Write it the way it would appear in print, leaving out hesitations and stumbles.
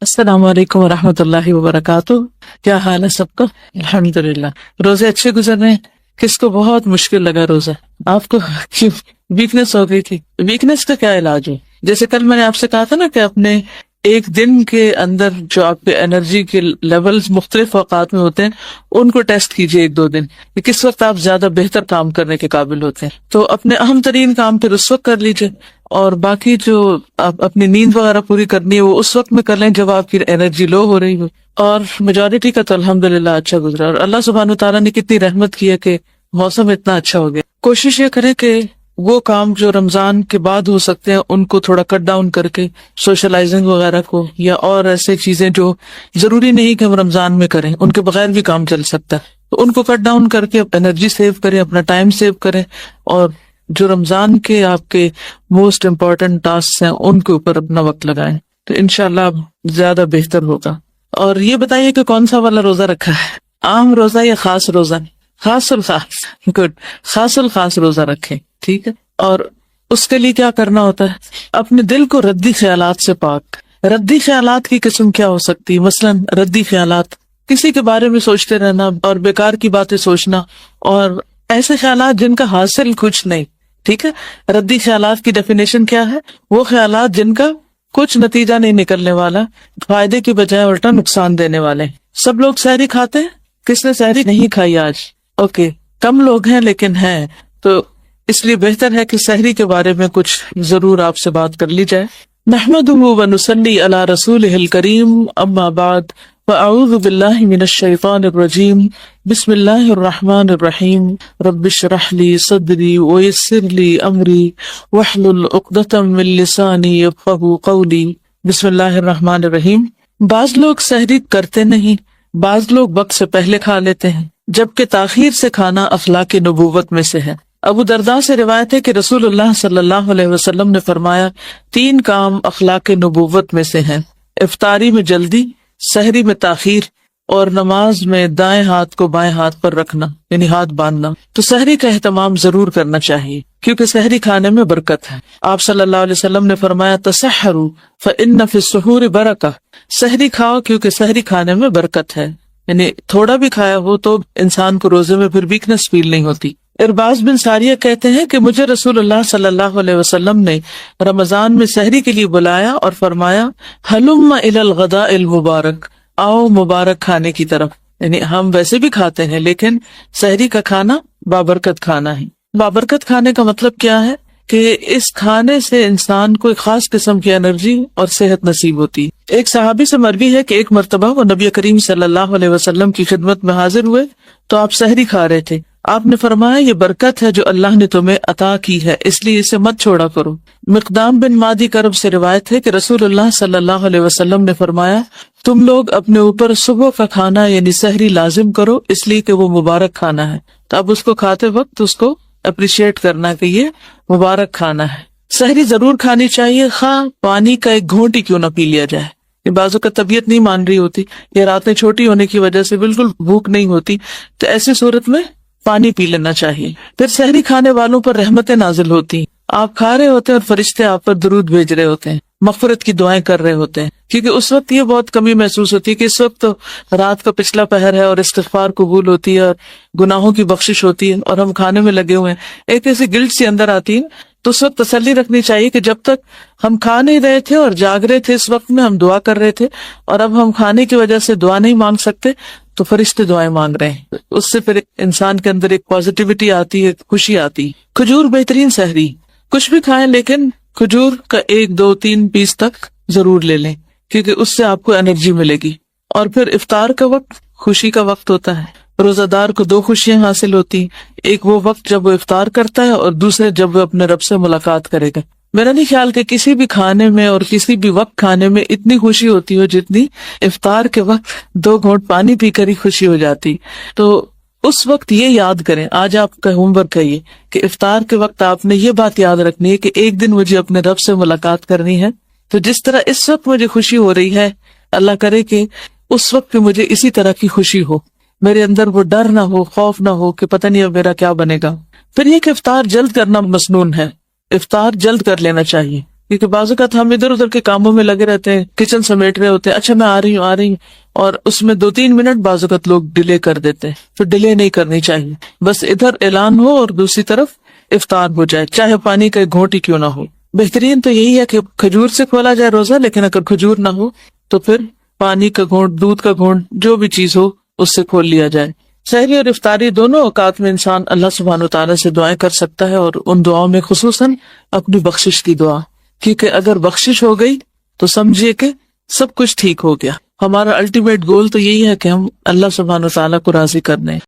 السلام علیکم ورحمۃ اللہ وبرکاتہ. کیا حال ہے سب کا؟ الحمدللہ. روزے اچھے گزر رہے ہیں؟ کس کو بہت مشکل لگا روزہ؟ آپ کو ویکنس ہو گئی تھی؟ ویکنس کا کیا علاج ہے؟ جیسے کل میں نے آپ سے کہا تھا نا کہ اپنے ایک دن کے اندر جو آپ کے انرجی کے لیولز مختلف اوقات میں ہوتے ہیں ان کو ٹیسٹ کیجیے ایک دو دن کہ کس وقت آپ زیادہ بہتر کام کرنے کے قابل ہوتے ہیں. تو اپنے اہم ترین کام پھر اس وقت کر لیجیے، اور باقی جو آپ اپنی نیند وغیرہ پوری کرنی ہے وہ اس وقت میں کر لیں جب آپ کی انرجی لو ہو رہی ہو. اور میجورٹی کا تو الحمدللہ اچھا گزرا، اور اللہ سبحانہ تعالیٰ نے کتنی رحمت کی ہے کہ موسم اتنا اچھا ہو گیا. کوشش یہ کریں کہ وہ کام جو رمضان کے بعد ہو سکتے ہیں ان کو تھوڑا کٹ ڈاؤن کر کے، سوشلائزنگ وغیرہ کو یا اور ایسے چیزیں جو ضروری نہیں کہ ہم رمضان میں کریں، ان کے بغیر بھی کام چل سکتا ہے، تو ان کو کٹ ڈاؤن کر کے انرجی سیو کریں، اپنا ٹائم سیو کریں، اور جو رمضان کے آپ کے موسٹ امپورٹنٹ ٹاسک ہیں ان کے اوپر اپنا وقت لگائیں، تو انشاءاللہ زیادہ بہتر ہوگا. اور یہ بتائیے کہ کون سا والا روزہ رکھا ہے؟ عام روزہ یا خاص روزہ؟ خاص الخاص. گڈ. خاص الخاص روزہ رکھیں، ٹھیک ہے. اور اس کے لیے کیا کرنا ہوتا ہے؟ اپنے دل کو ردی خیالات سے پاک. ردی خیالات کی قسم کیا ہو سکتی؟ مثلاً ردی خیالات، کسی کے بارے میں سوچتے رہنا اور بیکار کی باتیں سوچنا، اور ایسے خیالات جن کا حاصل کچھ نہیں. ٹھیک ہے. ردی خیالات کی ڈیفینیشن کیا ہے؟ وہ خیالات جن کا کچھ نتیجہ نہیں نکلنے والا، فائدے کی بجائے الٹا نقصان دینے والے. سب لوگ سحری کھاتے ہیں؟ کس نے سحری نہیں کھائی آج؟ اوکے. کم لوگ ہیں لیکن ہیں، تو اس لیے بہتر ہے کہ سحری کے بارے میں کچھ ضرور آپ سے بات کر لی جائے. نحمدہ ونصلی علی رسولہ الکریم، اما بعد، فاعوذ باللہ من الشیطان الرجیم، بسم اللہ الرحمن الرحیم. رب اشرح لی صدری ویسر لی امری واحلل عقدۃ من لسانی یفقہوا قولی. بسم اللہ الرحمن الرحیم. بعض لوگ سحری کرتے نہیں، بعض لوگ وقت سے پہلے کھا لیتے ہیں، جبکہ تاخیر سے کھانا اخلاق نبوت میں سے ہے. ابو درداء سے روایت ہے کہ رسول اللہ صلی اللہ علیہ وسلم نے فرمایا، 3 کام اخلاق نبوت میں سے ہیں: افطاری میں جلدی، سحری میں تاخیر، اور نماز میں دائیں ہاتھ کو بائیں ہاتھ پر رکھنا، یعنی ہاتھ باندھنا. تو سحری کا اہتمام ضرور کرنا چاہیے کیونکہ سحری کھانے میں برکت ہے. آپ صلی اللہ علیہ وسلم نے فرمایا، تسحروا فإن فی السحور برکہ. سحری کھاؤ کیونکہ سحری کھانے میں برکت ہے. یعنی تھوڑا بھی کھایا ہو تو انسان کو روزے میں پھر ویکنس فیل نہیں ہوتی. ارباز بن ساریہ کہتے ہیں کہ مجھے رسول اللہ صلی اللہ علیہ وسلم نے رمضان میں سحری کے لیے بلایا اور فرمایا، ہلم الی الغداء المبارک، آؤ مبارک کھانے کی طرف. یعنی ہم ویسے بھی کھاتے ہیں لیکن سحری کا کھانا بابرکت کھانا ہے. بابرکت کھانے کا مطلب کیا ہے؟ کہ اس کھانے سے انسان کو ایک خاص قسم کی انرجی اور صحت نصیب ہوتی. ایک صحابی سے مروی ہے کہ ایک مرتبہ وہ نبی کریم صلی اللہ علیہ وسلم کی خدمت میں حاضر ہوئے تو آپ سحری کھا رہے تھے. آپ نے فرمایا، یہ برکت ہے جو اللہ نے تمہیں عطا کی ہے، اس لیے اسے مت چھوڑا کرو. مقدام بن مادی کرب سے روایت ہے کہ رسول اللہ صلی اللہ علیہ وسلم نے فرمایا، تم لوگ اپنے اوپر صبح کا کھانا یعنی سحری لازم کرو، اس لیے کہ وہ مبارک کھانا ہے. تو اب اس کو کھاتے وقت اس کو اپریشیٹ کرنا کہ یہ مبارک کھانا ہے. سحری ضرور کھانی چاہیے، خواہ پانی کا ایک گھونٹ ہی کیوں نہ پی لیا جائے. یہ بعضوں کا طبیعت نہیں مان رہی ہوتی یا راتیں چھوٹی ہونے کی وجہ سے بالکل بھوک نہیں ہوتی، تو ایسی صورت میں پانی پی لینا چاہیے. پھر سحری کھانے والوں پر رحمتیں نازل ہوتی. آپ کھا رہے ہوتے ہیں اور فرشتے آپ پر درود بھیج رہے ہوتے ہیں، مغفرت کی دعائیں کر رہے ہوتے ہیں، کیونکہ اس وقت یہ بہت کمی محسوس ہوتی ہے کہ اس وقت تو رات کا پچھلا پہر ہے اور استغفار قبول ہوتی ہے اور گناہوں کی بخشش ہوتی ہے، اور ہم کھانے میں لگے ہوئے ہیں. ایک ایسی گلٹ سی اندر آتی ہے. تو اس وقت تسلی رکھنی چاہیے کہ جب تک ہم کھا نہیں رہے تھے اور جاگ رہے تھے، اس وقت میں ہم دعا کر رہے تھے، اور اب ہم کھانے کی وجہ سے دعا نہیں مانگ سکتے تو فرشتے دعائیں مانگ رہے ہیں. اس سے پھر انسان کے اندر ایک پازیٹیوٹی آتی ہے، خوشی آتی. کھجور بہترین سحری. کچھ بھی کھائیں لیکن کھجور کا 1 2 3 پیس تک ضرور لے لیں کیونکہ اس سے آپ کو انرجی ملے گی. اور پھر افطار کا وقت خوشی کا وقت ہوتا ہے. روزہ دار کو 2 خوشیاں حاصل ہوتی، ایک وہ وقت جب وہ افطار کرتا ہے اور دوسرے جب وہ اپنے رب سے ملاقات کرے گا. میرا نہیں خیال کہ کسی بھی کھانے میں اور کسی بھی وقت کھانے میں اتنی خوشی ہوتی ہو جتنی افطار کے وقت 2 گھونٹ پانی پی کر ہی خوشی ہو جاتی. تو اس وقت یہ یاد کریں، آج آپ کا ہوم ورک ہے یہ کہ افطار کے وقت آپ نے یہ بات یاد رکھنی ہے کہ ایک دن مجھے اپنے رب سے ملاقات کرنی ہے. تو جس طرح اس وقت مجھے خوشی ہو رہی ہے، اللہ کرے کہ اس وقت بھی مجھے اسی طرح کی خوشی ہو، میرے اندر وہ ڈر نہ ہو، خوف نہ ہو کہ پتہ نہیں اب میرا کیا بنے گا. پھر یہ کہ افطار جلد کرنا مسنون ہے، افطار جلد کر لینا چاہیے کیونکہ بعض اوقات ہم ادھر ادھر کے کاموں میں لگے رہتے ہیں، کچن سمیٹ رہے ہوتے ہیں، اچھا میں آ رہی ہوں، اور اس میں 2-3 منٹ بعض اوقات لوگ ڈیلے کر دیتے ہیں. تو ڈیلے نہیں کرنی چاہیے، بس ادھر اعلان ہو اور دوسری طرف افطار ہو جائے، چاہے پانی کا ایک گھونٹ ہی کیوں نہ ہو. بہترین تو یہی ہے کہ کھجور سے کھولا جائے روزہ، لیکن اگر کھجور نہ ہو تو پھر پانی کا گھونٹ، دودھ کا گھونٹ، جو بھی چیز ہو اس سے کھول لیا جائے. سحری اور افطاری دونوں اوقات میں انسان اللہ سبحانہ وتعالیٰ سے دعائیں کر سکتا ہے، اور ان دعاؤں میں خصوصاً اپنی بخشش کی دعا، کیونکہ اگر بخشش ہو گئی تو سمجھیے کہ سب کچھ ٹھیک ہو گیا. ہمارا الٹیمیٹ گول تو یہی ہے کہ ہم اللہ سبحانہ وتعالیٰ کو راضی کر دیں.